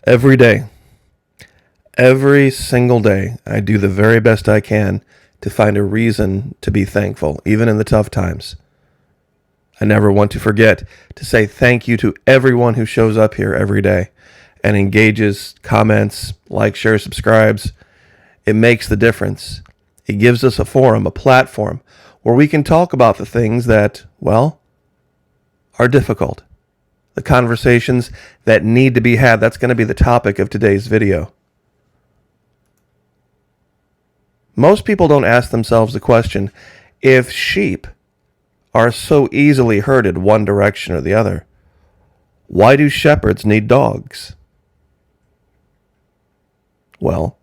Every day, every single day, I do the very best I can to find a reason to be thankful, even in the tough times. I never want to forget to say thank you to everyone who shows up here every day and engages, comments, likes, shares, subscribes. It makes the difference. It gives us a forum, a platform, where we can talk about the things that, well, are difficult. The conversations that need to be had. That's going to be the topic of today's video. Most people don't ask themselves the question, if sheep are so easily herded one direction or the other, why do shepherds need dogs? Well,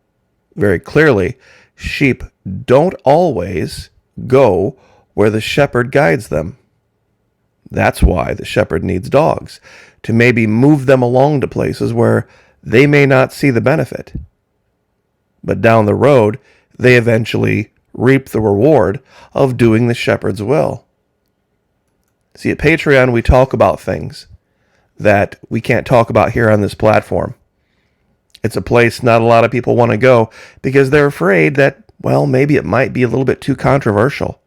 very clearly, sheep don't always go where the shepherd guides them. That's why the shepherd needs dogs, to maybe move them along to places where they may not see the benefit. But down the road, they eventually reap the reward of doing the shepherd's will. See, at Patreon, we talk about things that we can't talk about here on this platform. It's a place not a lot of people want to go because they're afraid that, well, maybe it might be a little bit too controversial.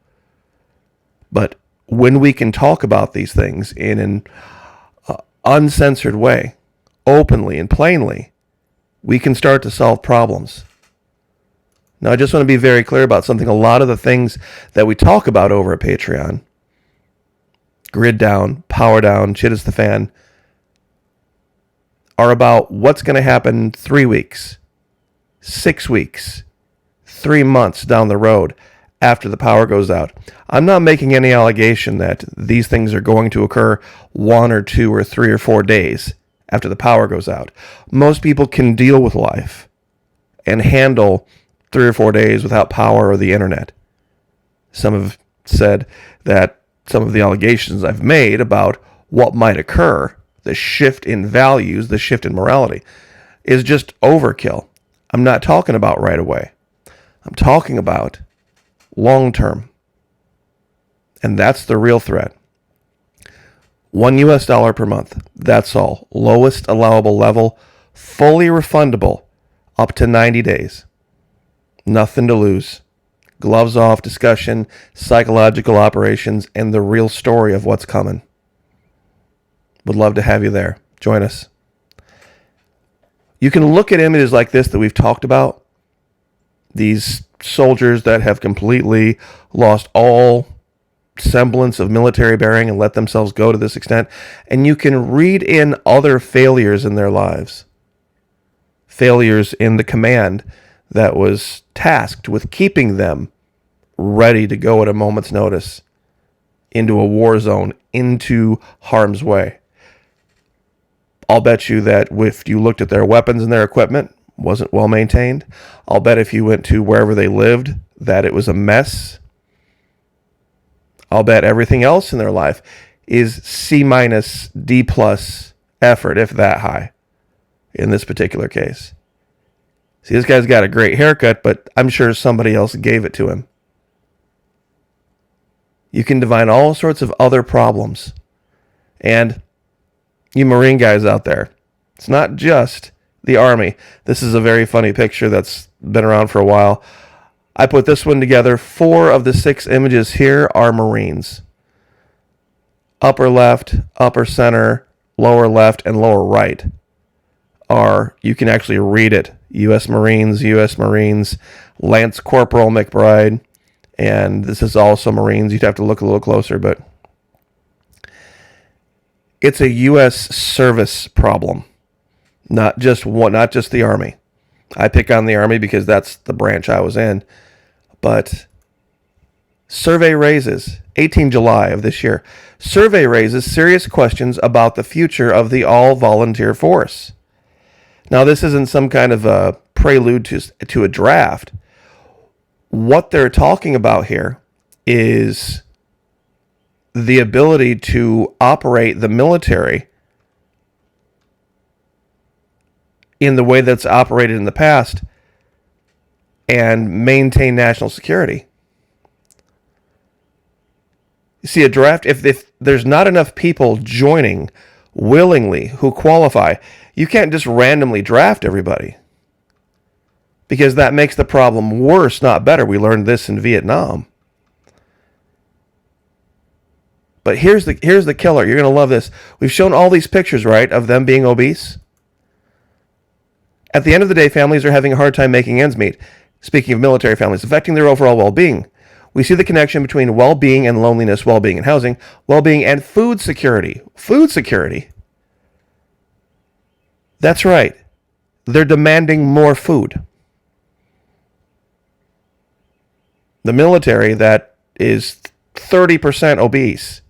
But when we can talk about these things in an uncensored way, openly and plainly, we can start to solve problems. Now, I just want to be very clear about something. A lot of the things that we talk about over at Patreon, grid down, power down, shit is the fan, are about what's going to happen 3 weeks, 6 weeks, 3 months down the road after the power goes out. I'm not making any allegation that these things are going to occur 1 or 2 or 3 or 4 days after the power goes out. Most people can deal with life and handle 3 or 4 days without power or the internet. Some have said that some of the allegations I've made about what might occur, the shift in values, the shift in morality, is just overkill. I'm not talking about right away. I'm talking about long term. And that's the real threat. $1 per month. That's all. Lowest allowable level, fully refundable, up to 90 days. Nothing to lose. Gloves off discussion, psychological operations, and the real story of what's coming. Would love to have you there. Join us. You can look at images like this that we've talked about. These soldiers that have completely lost all semblance of military bearing and let themselves go to this extent. And you can read in other failures in their lives. Failures in the command that was tasked with keeping them ready to go at a moment's notice into a war zone, into harm's way. I'll bet you that if you looked at their weapons and their equipment, wasn't well maintained. I'll bet if you went to wherever they lived, that it was a mess. I'll bet everything else in their life is C-, D+ effort, if that high, in this particular case. See, this guy's got a great haircut, but I'm sure somebody else gave it to him. You can divine all sorts of other problems. And you Marine guys out there, it's not just the Army. This is a very funny picture that's been around for a while. I put this one together. 4 of the 6 images here are Marines. Upper left, upper center, lower left, and lower right are, you can actually read it, U.S. Marines, Lance Corporal McBride, and this is also Marines. You'd have to look a little closer, but it's a U.S. service problem. Not just the Army. I pick on the Army because that's the branch I was in. But survey raises, 18 July of this year, survey raises serious questions about the future of the all-volunteer force. Now, this isn't some kind of a prelude to a draft. What they're talking about here is the ability to operate the military in the way that's operated in the past and maintain national security. You see, a draft, if there's not enough people joining willingly, who qualify. You can't just randomly draft everybody, because that makes the problem worse, not better. We learned this in Vietnam. But here's the killer. You're going to love this. We've shown all these pictures, right, of them being obese. At the end of the day, families are having a hard time making ends meet. Speaking of military families, affecting their overall well-being. We see the connection between well-being and loneliness, well-being and housing, well-being and food security. Food security. That's right. They're demanding more food. The military that is 30% obese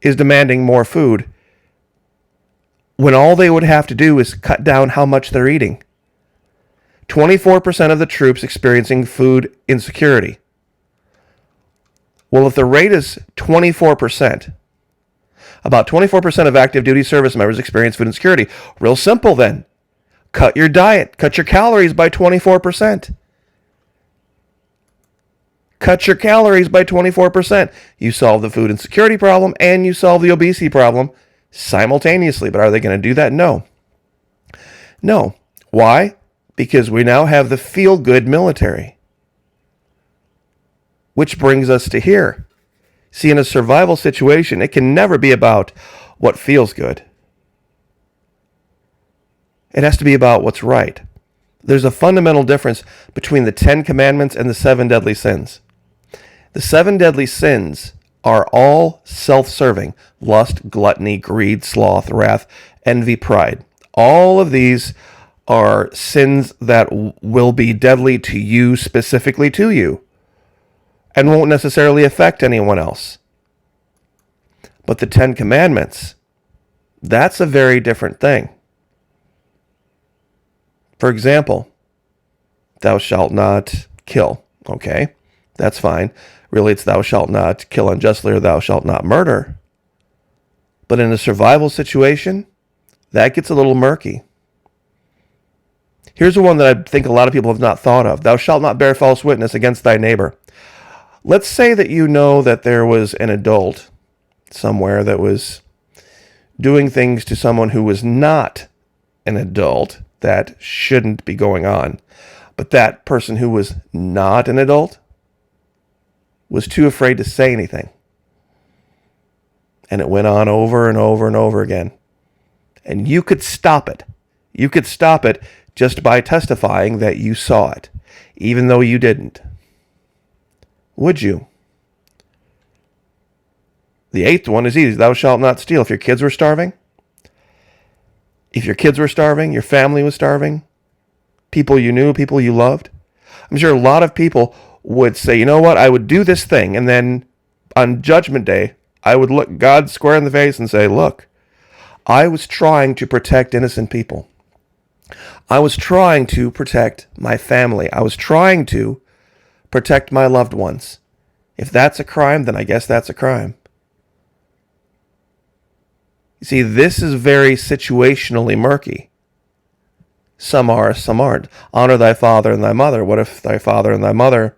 is demanding more food when all they would have to do is cut down how much they're eating. 24% of the troops experiencing food insecurity. Well, if the rate is 24%, about 24% of active duty service members experience food insecurity. Real simple then. Cut your diet. Cut your calories by 24%. Cut your calories by 24%. You solve the food insecurity problem and you solve the obesity problem simultaneously. But are they going to do that? No. No. Why? Because we now have the feel-good military. Which brings us to here. See, in a survival situation, it can never be about what feels good. It has to be about what's right. There's a fundamental difference between the 10 Commandments and the 7 deadly sins. The 7 deadly sins are all self-serving. Lust, gluttony, greed, sloth, wrath, envy, pride. All of these are sins that will be deadly to you, specifically to you, and won't necessarily affect anyone else. But the 10 Commandments, that's a very different thing. For example, thou shalt not kill. Okay, that's fine. Really, it's thou shalt not kill unjustly or thou shalt not murder. But in a survival situation, that gets a little murky. Here's the one that I think a lot of people have not thought of. Thou shalt not bear false witness against thy neighbor. Let's say that you know that there was an adult somewhere that was doing things to someone who was not an adult that shouldn't be going on. But that person who was not an adult was too afraid to say anything. And it went on over and over and over again. And you could stop it. You could stop it just by testifying that you saw it, even though you didn't. Would you? The 8th one is easy. Thou shalt not steal. If your kids were starving, your family was starving, people you knew, people you loved, I'm sure a lot of people would say, you know what, I would do this thing, and then on Judgment Day, I would look God square in the face and say, look, I was trying to protect innocent people. I was trying to protect my family. I was trying to protect my loved ones. If that's a crime, then I guess that's a crime. You see, this is very situationally murky. Some are, some aren't. Honor thy father and thy mother. What if thy father and thy mother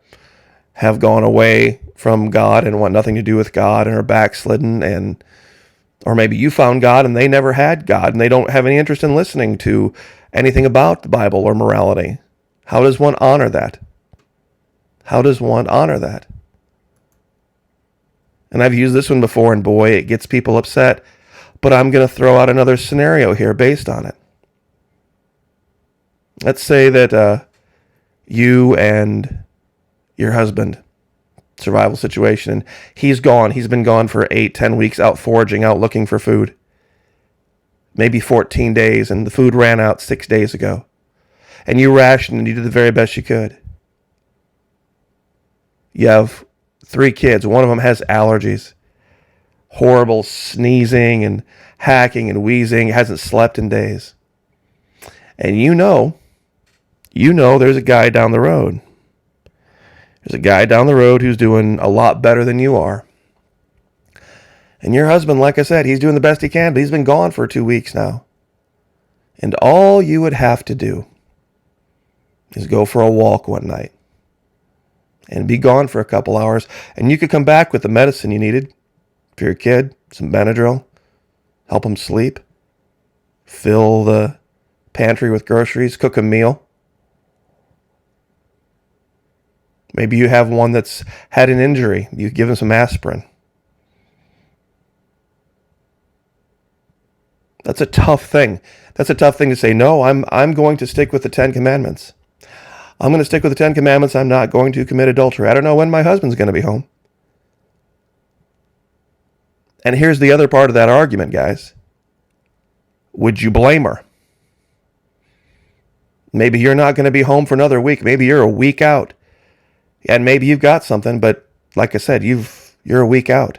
have gone away from God and want nothing to do with God and are backslidden, or maybe you found God and they never had God and they don't have any interest in listening to anything about the Bible or morality? How does one honor that? How does one honor that? And I've used this one before, and boy, it gets people upset. But I'm going to throw out another scenario here based on it. Let's say that you and your husband, survival situation, and he's gone. He's been gone for 8-10 weeks, out foraging, out looking for food. Maybe 14 days, and the food ran out 6 days ago. And you rationed, and you did the very best you could. You have 3 kids. One of them has allergies. Horrible sneezing and hacking and wheezing. Hasn't slept in days. And you know there's a guy down the road. There's a guy down the road who's doing a lot better than you are. And your husband, like I said, he's doing the best he can, but he's been gone for 2 weeks now. And all you would have to do is go for a walk one night and be gone for a couple hours, and you could come back with the medicine you needed for your kid, some Benadryl, help them sleep, fill the pantry with groceries, cook a meal. Maybe you have one that's had an injury. You give them some aspirin. That's a tough thing. That's a tough thing to say. No, I'm going to stick with the 10 Commandments. I'm going to stick with the 10 Commandments. I'm not going to commit adultery. I don't know when my husband's going to be home. And here's the other part of that argument, guys. Would you blame her? Maybe you're not going to be home for another week. Maybe you're a week out. And maybe you've got something, but like I said, you're a week out.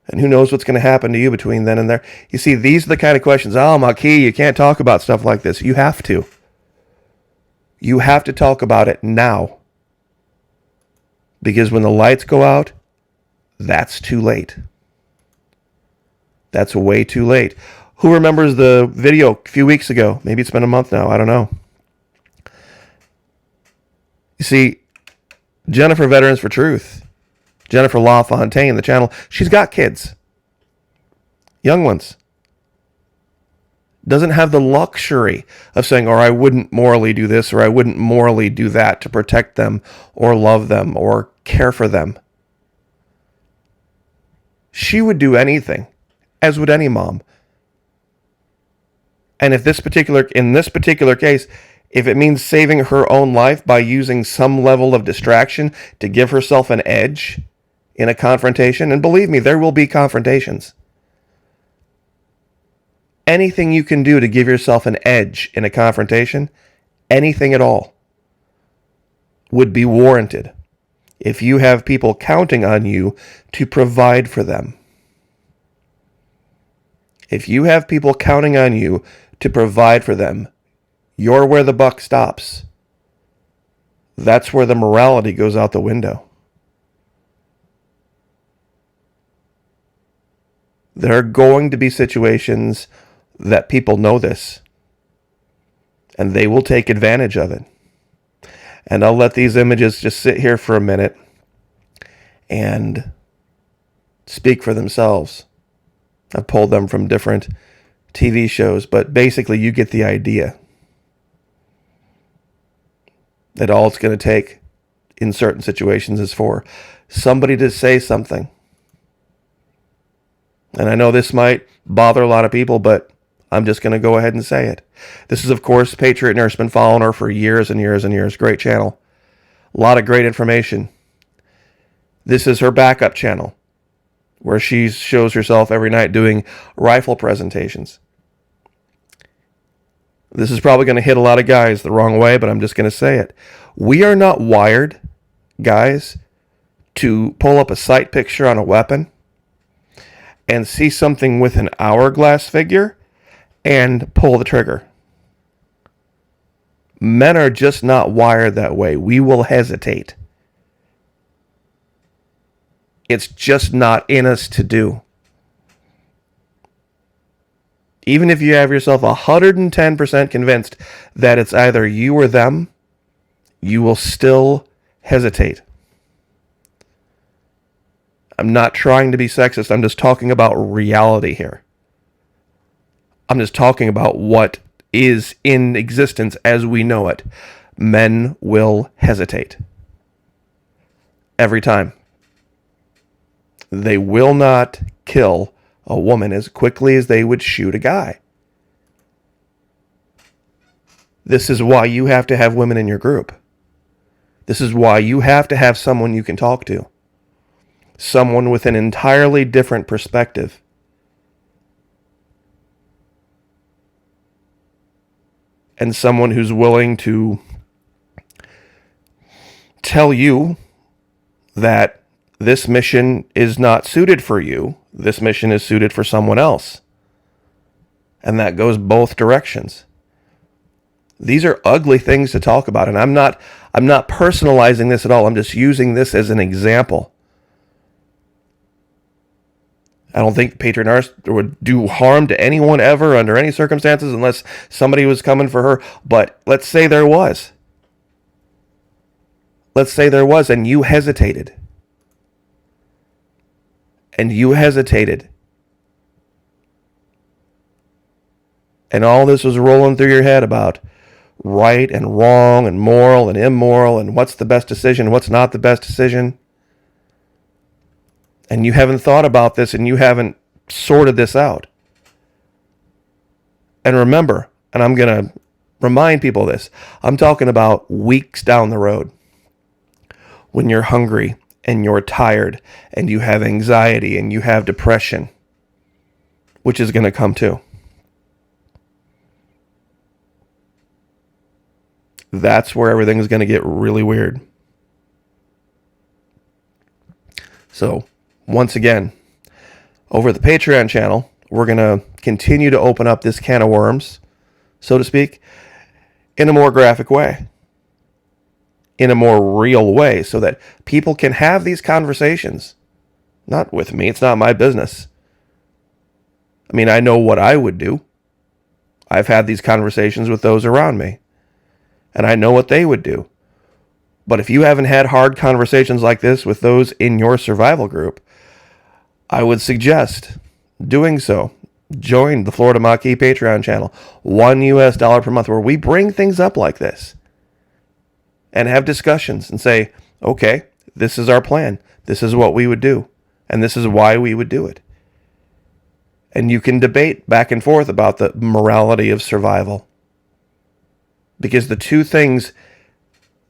And who knows what's going to happen to you between then and there. You see, these are the kind of questions, oh, Maki, you can't talk about stuff like this. You have to. You have to talk about it now. Because when the lights go out, that's too late. That's way too late. Who remembers the video a few weeks ago? Maybe it's been a month now. I don't know. You see, Jennifer Veterans for Truth, Jennifer LaFontaine, the channel, she's got kids. Young ones. Doesn't have the luxury of saying, or I wouldn't morally do this, or I wouldn't morally do that to protect them, or love them, or care for them. She would do anything, as would any mom. And in this particular case, if it means saving her own life by using some level of distraction to give herself an edge in a confrontation, and believe me, there will be confrontations. Anything you can do to give yourself an edge in a confrontation, anything at all, would be warranted if you have people counting on you to provide for them. If you have people counting on you to provide for them, you're where the buck stops. That's where the morality goes out the window. There are going to be situations that people know this, and they will take advantage of it. And I'll let these images just sit here for a minute and speak for themselves. I've pulled them from different TV shows, but basically you get the idea. That all it's going to take in certain situations is for somebody to say something. And I know this might bother a lot of people, but I'm just going to go ahead and say it. This is, of course, Patriot Nurse. Been following her for years and years and years. Great channel. A lot of great information. This is her backup channel, where she shows herself every night doing rifle presentations. This is probably going to hit a lot of guys the wrong way, but I'm just going to say it. We are not wired, guys, to pull up a sight picture on a weapon and see something with an hourglass figure and pull the trigger. Men are just not wired that way. We will hesitate. It's just not in us to do. Even if you have yourself 110% convinced that it's either you or them, you will still hesitate. I'm not trying to be sexist. I'm just talking about reality here. I'm just talking about what is in existence as we know it. Men will hesitate. Every time. They will not kill a woman as quickly as they would shoot a guy. This is why you have to have women in your group. This is why you have to have someone you can talk to. Someone with an entirely different perspective. And someone who's willing to tell you that this mission is not suited for you. This mission is suited for someone else. And that goes both directions. These are ugly things to talk about, and I'm not personalizing this at all. I'm just using this as an example. I don't think Patriot Nurse would do harm to anyone ever under any circumstances unless somebody was coming for her. But let's say there was. Let's say there was, and you hesitated. And you hesitated. and all this was rolling through your head about right and wrong and moral and immoral and what's the best decision, what's not the best decision, and you haven't thought about this and you haven't sorted this out. And remember, and I'm going to remind people of this, I'm talking about weeks down the road when you're hungry and you're tired and you have anxiety and you have depression, which is going to come too. That's where everything's going to get really weird. So, once again, over at the Patreon channel, we're going to continue to open up this can of worms, so to speak, in a more graphic way, in a more real way, so that people can have these conversations. Not with me. It's not my business. I mean, I know what I would do. I've had these conversations with those around me, and I know what they would do. But if you haven't had hard conversations like this with those in your survival group, I would suggest doing so. Join the Florida Maquis Patreon channel, $1 per month, where we bring things up like this and have discussions and say, okay, this is our plan. This is what we would do. And this is why we would do it. And you can debate back and forth about the morality of survival. Because the two things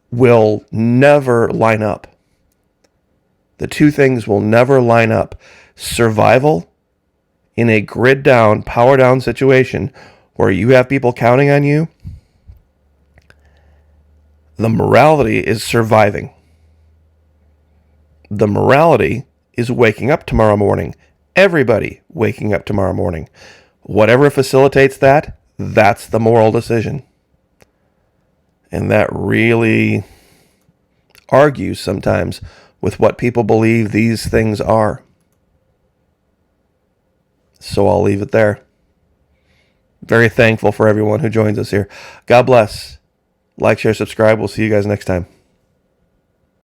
will never line up. The two things will never line up. Survival in a grid down, power down situation where you have people counting on you. The morality is surviving. The morality is waking up tomorrow morning. Everybody waking up tomorrow morning. Whatever facilitates that, that's the moral decision. And that really argues sometimes with what people believe these things are. So I'll leave it there. Very thankful for everyone who joins us here. God bless. Like, share, subscribe. We'll see you guys next time.